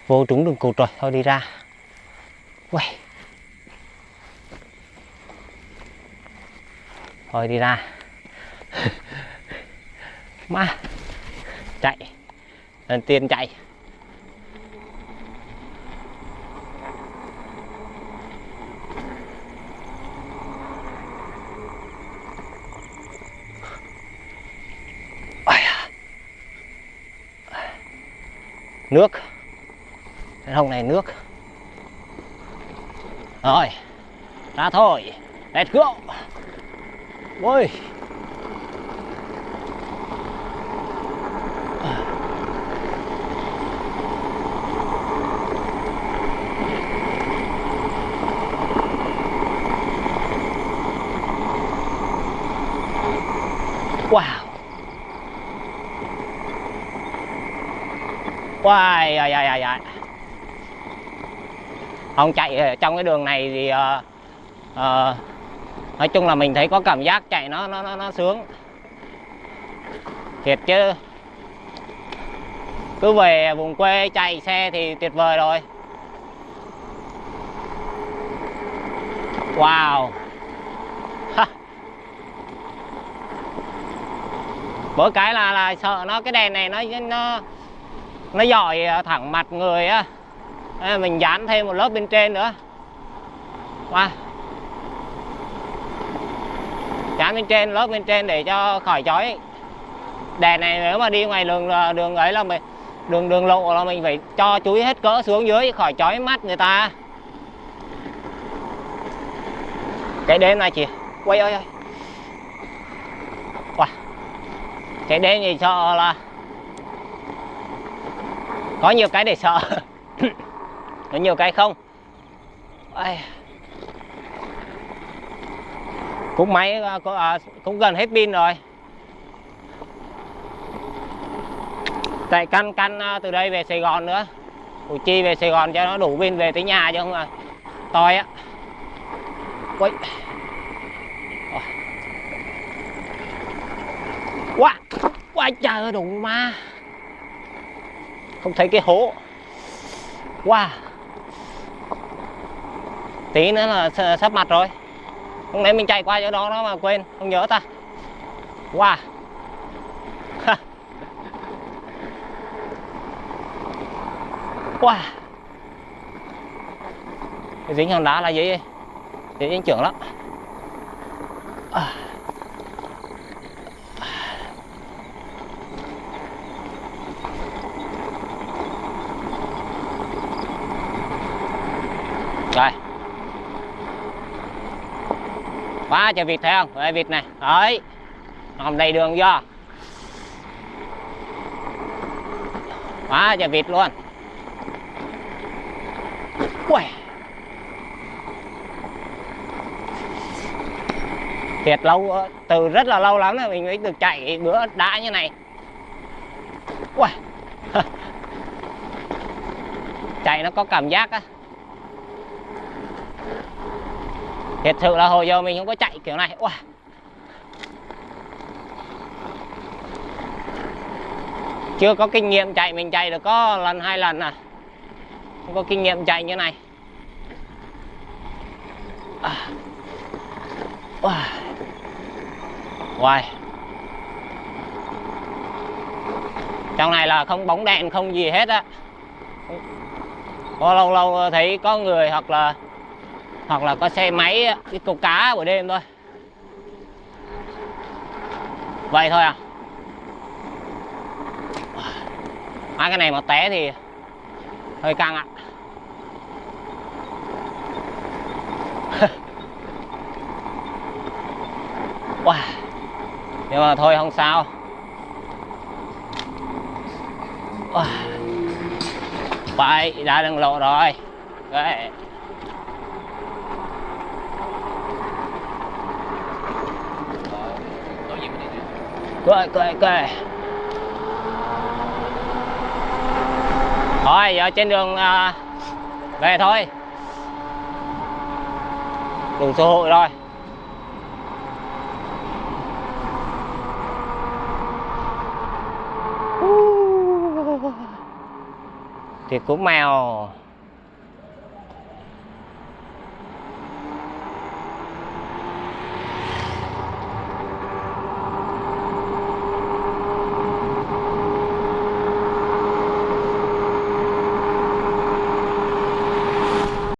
Vô trúng đường cụt rồi, thôi đi ra. Uầy. Thôi đi ra. Má. Chạy. Lần tiên chạy. Nước. Cái hông này nước. Rồi. Ra thôi. Let's go. Ôi. Wow. Wow, ai. Không chạy trong cái đường này thì nói chung là mình thấy có cảm giác chạy nó sướng. Thiệt chứ. Cứ về vùng quê chạy xe thì tuyệt vời rồi. Wow. Mỗi cái là sợ nó cái đèn này nó dọi thẳng mặt người á. Mình dán thêm một lớp bên trên nữa. Wow. Dán bên trên, lớp bên trên để cho khỏi chói. Đèn này nếu mà đi ngoài đường ấy là mình đường lộ là mình phải cho chúi hết cỡ xuống dưới khỏi chói mắt người ta. Cái đêm này chị. Quay ơi. Wow. Cái đêm thì sợ là có nhiều cái để sợ. Có nhiều cái không. Cũng máy cũng gần hết pin rồi. Tại căn từ đây về Sài Gòn nữa. Củ Chi về Sài Gòn cho nó đủ pin về tới nhà chứ không là toi á. Ui. Wow. Wow trời ơi đụng ma. Không thấy cái hố. Wow. Tí nữa là sắp mặt rồi. Hôm nay mình chạy qua chỗ đó mà quên, không nhớ ta. Wow. Wow. Cái dính hòn đá là dễ dính trưởng lắm. Rồi. Quá trời vịt thấy không? Đây vịt này. Đấy. Nằm đầy đường vô. Quá trời vịt luôn. Ui. Thiệt lâu, từ rất là lâu lắm rồi mình mới được chạy bữa đã như này. Ui. Chạy nó có cảm giác á. Thiệt sự là hồi giờ mình không có chạy kiểu này. Wow. Chưa có kinh nghiệm chạy, mình chạy được có lần 2 lần à. Không có kinh nghiệm chạy như này. Wow. Trong này là không bóng đèn không gì hết á. Có lâu lâu thấy có người hoặc là có xe máy đi câu cá buổi đêm thôi. Vậy thôi à. Cái này mà té thì hơi căng ạ. Wow. Nhưng mà thôi không sao. Wow. Vậy ra đường lộ rồi. Đấy. Cười. Thôi giờ trên đường về thôi. Đường xã hội rồi. Thịt của mèo.